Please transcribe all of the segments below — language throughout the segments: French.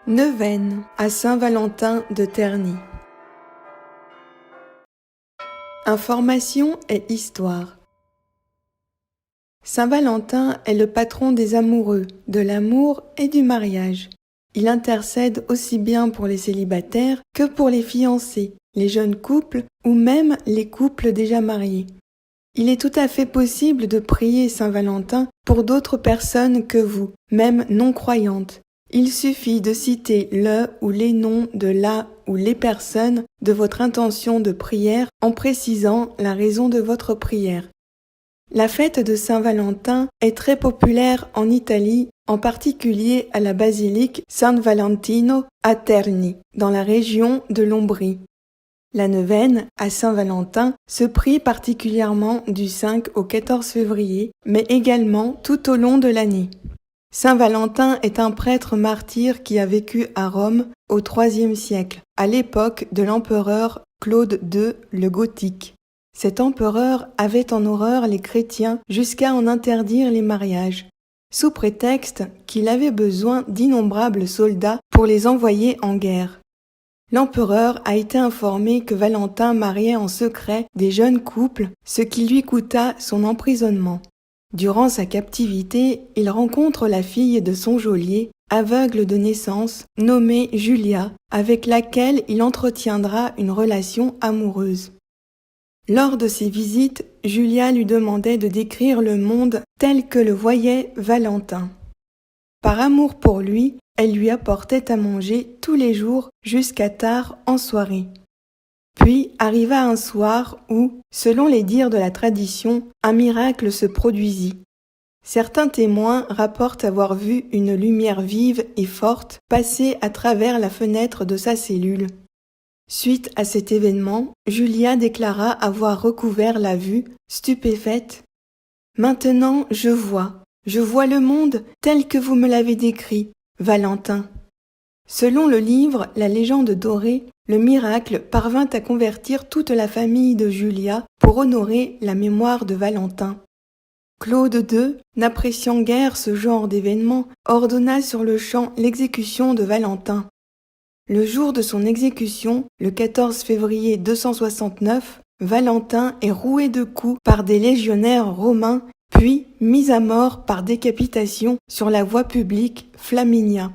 Neuvaine à Saint-Valentin de Terny. Information et histoire. Saint-Valentin est le patron des amoureux, de l'amour et du mariage. Il intercède aussi bien pour les célibataires que pour les fiancés, les jeunes couples ou même les couples déjà mariés. Il est tout à fait possible de prier Saint-Valentin pour d'autres personnes que vous, même non-croyantes. Il suffit de citer le ou les noms de la ou les personnes de votre intention de prière en précisant la raison de votre prière. La fête de Saint-Valentin est très populaire en Italie, en particulier à la basilique San Valentino à Terni, dans la région de l'Ombrie. La neuvaine à Saint-Valentin se prie particulièrement du 5 au 14 février, mais également tout au long de l'année. Saint-Valentin est un prêtre martyr qui a vécu à Rome au IIIe siècle, à l'époque de l'empereur Claude II le Gothique. Cet empereur avait en horreur les chrétiens jusqu'à en interdire les mariages, sous prétexte qu'il avait besoin d'innombrables soldats pour les envoyer en guerre. L'empereur a été informé que Valentin mariait en secret des jeunes couples, ce qui lui coûta son emprisonnement. Durant sa captivité, il rencontre la fille de son geôlier, aveugle de naissance, nommée Julia, avec laquelle il entretiendra une relation amoureuse. Lors de ses visites, Julia lui demandait de décrire le monde tel que le voyait Valentin. Par amour pour lui, elle lui apportait à manger tous les jours jusqu'à tard en soirée. Puis arriva un soir où, selon les dires de la tradition, un miracle se produisit. Certains témoins rapportent avoir vu une lumière vive et forte passer à travers la fenêtre de sa cellule. Suite à cet événement, Julia déclara avoir recouvert la vue, stupéfaite. « Maintenant je vois le monde tel que vous me l'avez décrit, Valentin. » Selon le livre La légende dorée, le miracle parvint à convertir toute la famille de Julia pour honorer la mémoire de Valentin. Claude II, n'appréciant guère ce genre d'événement, ordonna sur le champ l'exécution de Valentin. Le jour de son exécution, le 14 février 269, Valentin est roué de coups par des légionnaires romains, puis mis à mort par décapitation sur la voie publique Flaminia.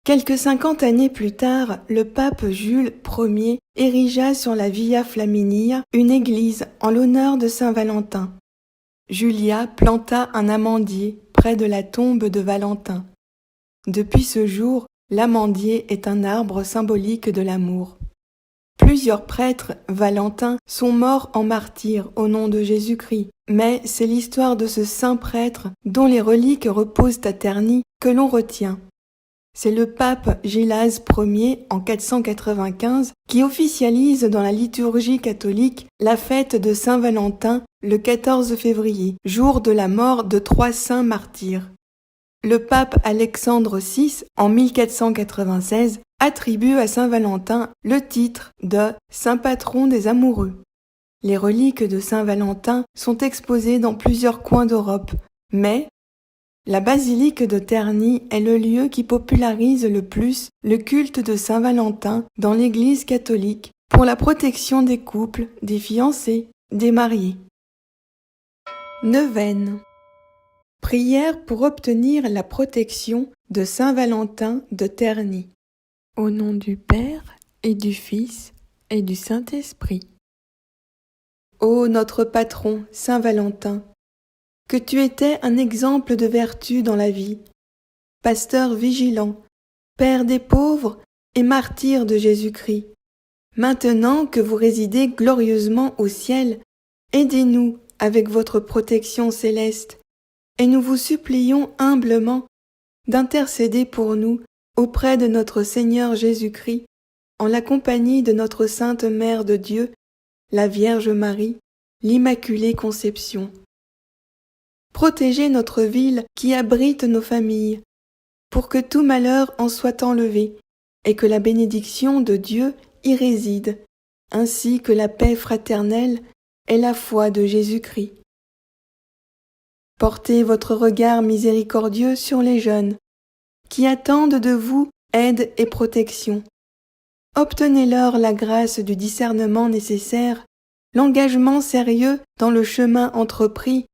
Quelques 50 années plus tard, le pape Jules Ier érigea sur la Via Flaminia une église en l'honneur de Saint Valentin. Julia planta un amandier près de la tombe de Valentin. Depuis ce jour, l'amandier est un arbre symbolique de l'amour. Plusieurs prêtres valentins sont morts en martyrs au nom de Jésus-Christ, mais c'est l'histoire de ce saint prêtre dont les reliques reposent à Terny que l'on retient. C'est le pape Gilase Ier en 495 qui officialise dans la liturgie catholique la fête de Saint-Valentin le 14 février, jour de la mort de 3 saints martyrs. Le pape Alexandre VI, en 1496, attribue à Saint-Valentin le titre de Saint patron des amoureux. Les reliques de Saint-Valentin sont exposées dans plusieurs coins d'Europe, mais la basilique de Terny est le lieu qui popularise le plus le culte de Saint-Valentin dans l'Église catholique pour la protection des couples, des fiancés, des mariés. Neuvaine. Prière pour obtenir la protection de Saint-Valentin de Terny. Au nom du Père et du Fils et du Saint-Esprit. Ô notre patron, Saint-Valentin, que tu étais un exemple de vertu dans la vie, pasteur vigilant, père des pauvres et martyr de Jésus-Christ. Maintenant que vous résidez glorieusement au ciel, aidez-nous avec votre protection céleste, et nous vous supplions humblement d'intercéder pour nous auprès de notre Seigneur Jésus-Christ, en la compagnie de notre Sainte Mère de Dieu, la Vierge Marie, l'Immaculée Conception. Protégez notre ville qui abrite nos familles, pour que tout malheur en soit enlevé, et que la bénédiction de Dieu y réside, ainsi que la paix fraternelle et la foi de Jésus-Christ. Portez votre regard miséricordieux sur les jeunes, qui attendent de vous aide et protection. Obtenez-leur la grâce du discernement nécessaire, l'engagement sérieux dans le chemin entrepris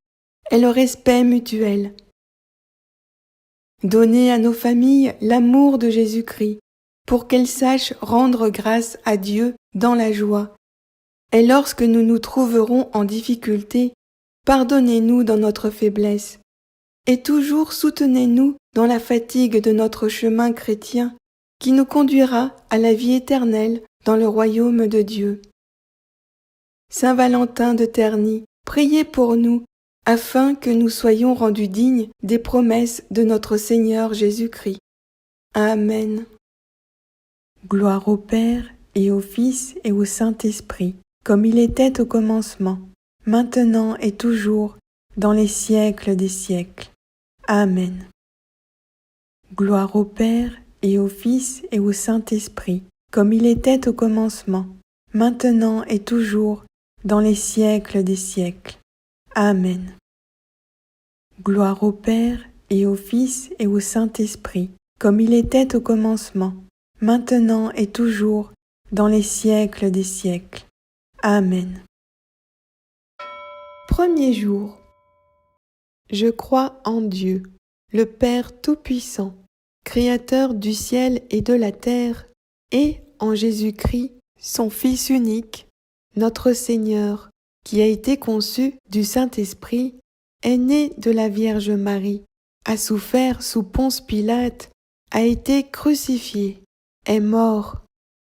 et le respect mutuel. Donnez à nos familles l'amour de Jésus-Christ pour qu'elles sachent rendre grâce à Dieu dans la joie. Et lorsque nous nous trouverons en difficulté, pardonnez-nous dans notre faiblesse et toujours soutenez-nous dans la fatigue de notre chemin chrétien qui nous conduira à la vie éternelle dans le royaume de Dieu. Saint Valentin de Terni, priez pour nous afin que nous soyons rendus dignes des promesses de notre Seigneur Jésus-Christ. Amen. Gloire au Père et au Fils et au Saint-Esprit, comme il était au commencement, maintenant et toujours, dans les siècles des siècles. Amen. Gloire au Père et au Fils et au Saint-Esprit, comme il était au commencement, maintenant et toujours, dans les siècles des siècles. Amen. Gloire au Père et au Fils et au Saint-Esprit, comme il était au commencement, maintenant et toujours, dans les siècles des siècles. Amen. Premier jour. Je crois en Dieu, le Père Tout-Puissant, Créateur du ciel et de la terre, et en Jésus-Christ, son Fils unique, notre Seigneur, qui a été conçu du Saint-Esprit, est né de la Vierge Marie, a souffert sous Ponce Pilate, a été crucifié, est mort,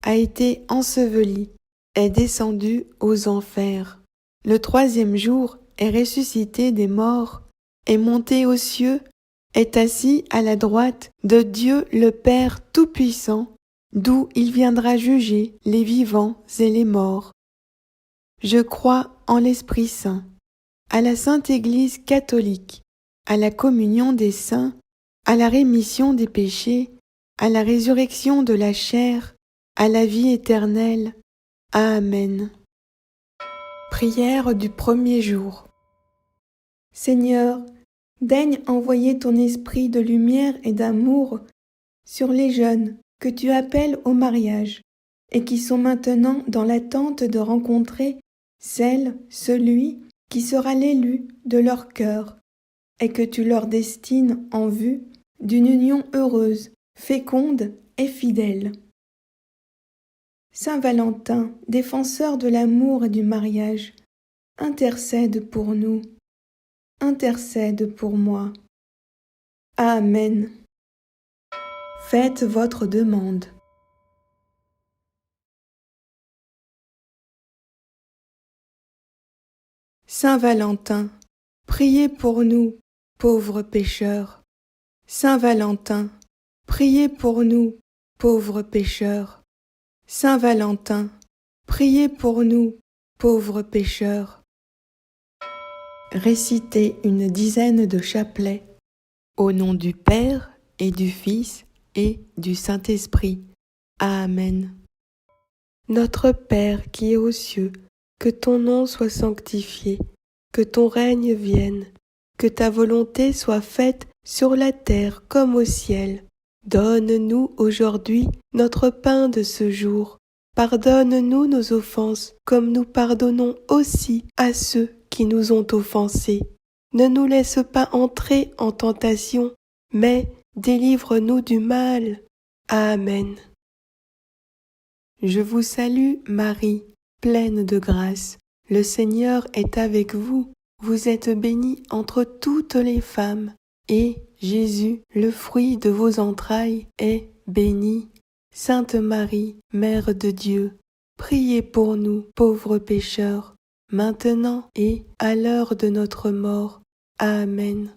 a été enseveli, est descendu aux enfers. Le troisième jour est ressuscité des morts, est monté aux cieux, est assis à la droite de Dieu le Père Tout-Puissant, d'où il viendra juger les vivants et les morts. Je crois en l'Esprit Saint, à la Sainte Église catholique, à la communion des saints, à la rémission des péchés, à la résurrection de la chair, à la vie éternelle. Amen. Prière du premier jour. Seigneur, daigne envoyer ton esprit de lumière et d'amour sur les jeunes que tu appelles au mariage et qui sont maintenant dans l'attente de rencontrer celui qui sera l'élu de leur cœur, et que tu leur destines en vue d'une union heureuse, féconde et fidèle. Saint Valentin, défenseur de l'amour et du mariage, intercède pour nous, intercède pour moi. Amen. Faites votre demande. Saint Valentin, priez pour nous, pauvres pécheurs. Saint Valentin, priez pour nous, pauvres pécheurs. Saint Valentin, priez pour nous, pauvres pécheurs. Récitez une dizaine de chapelets, au nom du Père et du Fils et du Saint-Esprit. Amen. Notre Père qui es aux cieux, que ton nom soit sanctifié, que ton règne vienne, que ta volonté soit faite sur la terre comme au ciel. Donne-nous aujourd'hui notre pain de ce jour. Pardonne-nous nos offenses, comme nous pardonnons aussi à ceux qui nous ont offensés. Ne nous laisse pas entrer en tentation, mais délivre-nous du mal. Amen. Je vous salue, Marie, pleine de grâce. Le Seigneur est avec vous. Vous êtes bénie entre toutes les femmes, et Jésus, le fruit de vos entrailles, est béni. Sainte Marie, Mère de Dieu, priez pour nous, pauvres pécheurs, maintenant et à l'heure de notre mort. Amen.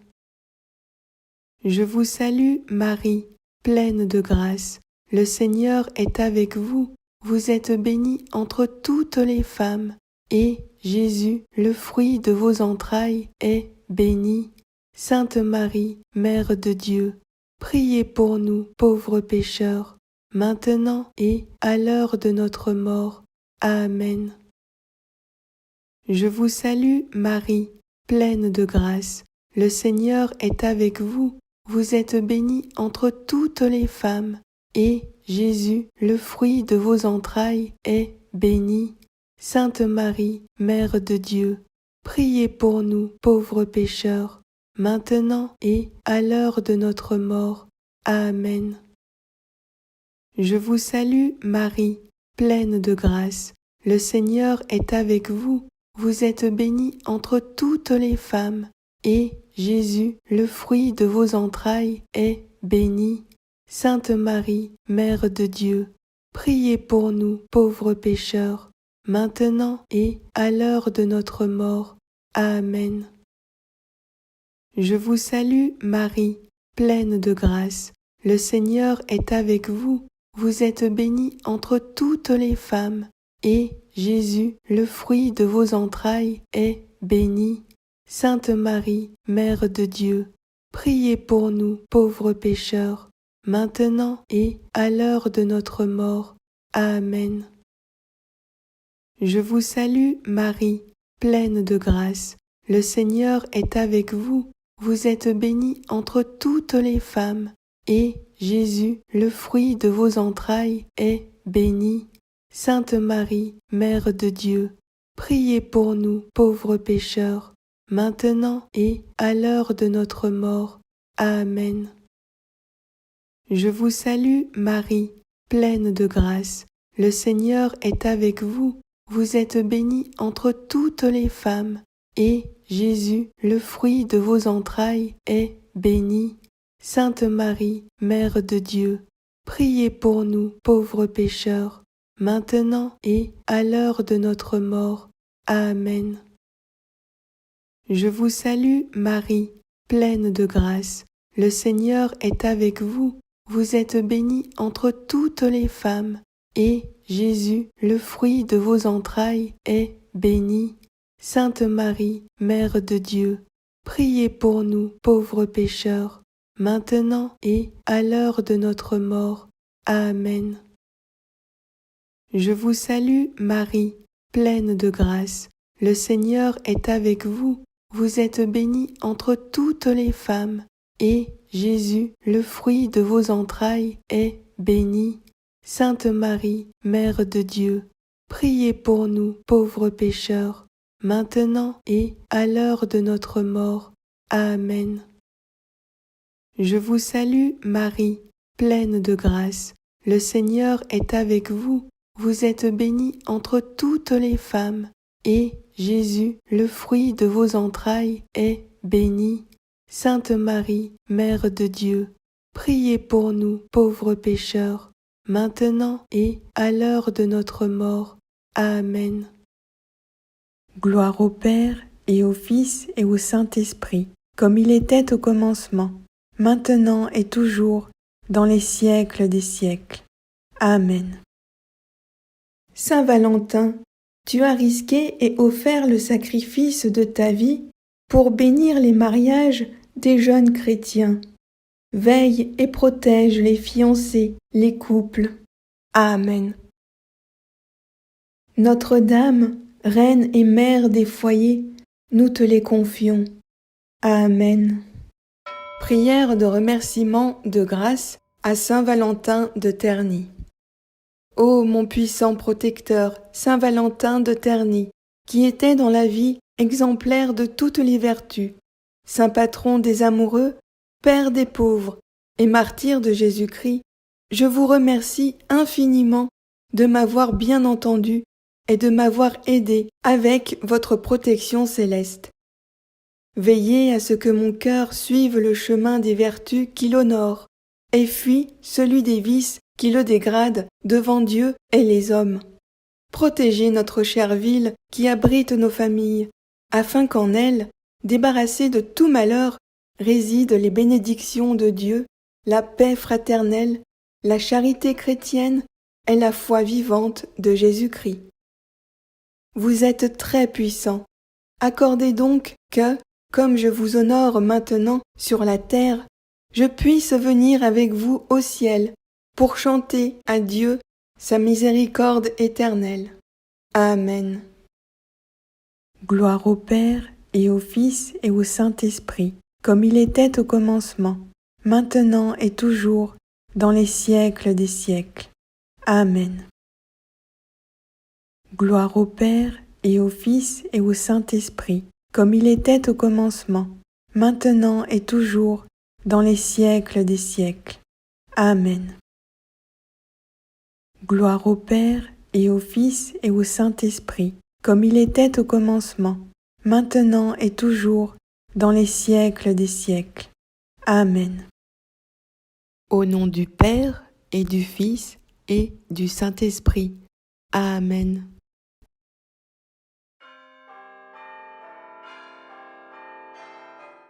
Je vous salue, Marie, pleine de grâce. Le Seigneur est avec vous. Vous êtes bénie entre toutes les femmes, et Jésus, le fruit de vos entrailles, est béni. Sainte Marie, Mère de Dieu, priez pour nous, pauvres pécheurs, maintenant et à l'heure de notre mort. Amen. Je vous salue, Marie, pleine de grâce. Le Seigneur est avec vous. Vous êtes bénie entre toutes les femmes, et Jésus, le fruit de vos entrailles, est béni. Sainte Marie, Mère de Dieu, priez pour nous pauvres pécheurs, maintenant et à l'heure de notre mort. Amen. Je vous salue Marie, pleine de grâce. Le Seigneur est avec vous. Vous êtes bénie entre toutes les femmes, et Jésus, le fruit de vos entrailles, est béni. Sainte Marie, Mère de Dieu, priez pour nous pauvres pécheurs, maintenant et à l'heure de notre mort. Amen. Je vous salue Marie, pleine de grâce. Le Seigneur est avec vous. Vous êtes bénie entre toutes les femmes, et Jésus, le fruit de vos entrailles, est béni. Sainte Marie, Mère de Dieu, priez pour nous pauvres pécheurs, maintenant et à l'heure de notre mort. Amen. Je vous salue Marie, pleine de grâce. Le Seigneur est avec vous. Vous êtes bénie entre toutes les femmes, et Jésus, le fruit de vos entrailles, est béni. Sainte Marie, Mère de Dieu, priez pour nous pauvres pécheurs, maintenant et à l'heure de notre mort. Amen. Je vous salue Marie, pleine de grâce. Le Seigneur est avec vous. Vous êtes bénie entre toutes les femmes, et Jésus, le fruit de vos entrailles, est béni. Sainte Marie, Mère de Dieu, priez pour nous pauvres pécheurs, maintenant et à l'heure de notre mort. Amen. Je vous salue Marie, pleine de grâce. Le Seigneur est avec vous. Vous êtes bénie entre toutes les femmes, et Jésus, le fruit de vos entrailles, est béni. Sainte Marie, Mère de Dieu, priez pour nous pauvres pécheurs, maintenant et à l'heure de notre mort. Amen. Je vous salue Marie, pleine de grâce. Le Seigneur est avec vous. Vous êtes bénie entre toutes les femmes, et Jésus, le fruit de vos entrailles, est béni. Sainte Marie, Mère de Dieu, priez pour nous pauvres pécheurs, maintenant et à l'heure de notre mort. Amen. Je vous salue Marie, pleine de grâce. Le Seigneur est avec vous. Vous êtes bénie entre toutes les femmes, et Jésus, le fruit de vos entrailles, est béni. Sainte Marie, Mère de Dieu, priez pour nous pauvres pécheurs, maintenant et à l'heure de notre mort. Amen. Gloire au Père, et au Fils, et au Saint-Esprit, comme il était au commencement, maintenant et toujours, dans les siècles des siècles. Amen. Saint Valentin, tu as risqué et offert le sacrifice de ta vie pour bénir les mariages des jeunes chrétiens. Veille et protège les fiancés, les couples. Amen. Notre-Dame, Reine et Mère des foyers, nous te les confions. Amen. Prière de remerciement de grâce à Saint Valentin de Terni. Ô mon puissant protecteur, Saint Valentin de Terni, qui était dans la vie exemplaire de toutes les vertus, saint patron des amoureux, Père des pauvres et martyr de Jésus-Christ, je vous remercie infiniment de m'avoir bien entendu et de m'avoir aidé avec votre protection céleste. Veillez à ce que mon cœur suive le chemin des vertus qui l'honorent et fuit celui des vices qui le dégradent devant Dieu et les hommes. Protégez notre chère ville qui abrite nos familles, afin qu'en elle, débarrassée de tout malheur, résident les bénédictions de Dieu, la paix fraternelle, la charité chrétienne et la foi vivante de Jésus-Christ. Vous êtes très puissant. Accordez donc que, comme je vous honore maintenant sur la terre, je puisse venir avec vous au ciel pour chanter à Dieu sa miséricorde éternelle. Amen. Gloire au Père, et au Fils, et au Saint-Esprit, comme il était au commencement, maintenant et toujours, dans les siècles des siècles. Amen. Gloire au Père et au Fils et au Saint-Esprit, comme il était au commencement, maintenant et toujours, dans les siècles des siècles. Amen. Gloire au Père et au Fils et au Saint-Esprit, comme il était au commencement, maintenant et toujours, dans les siècles des siècles. Amen. Au nom du Père et du Fils et du Saint-Esprit. Amen.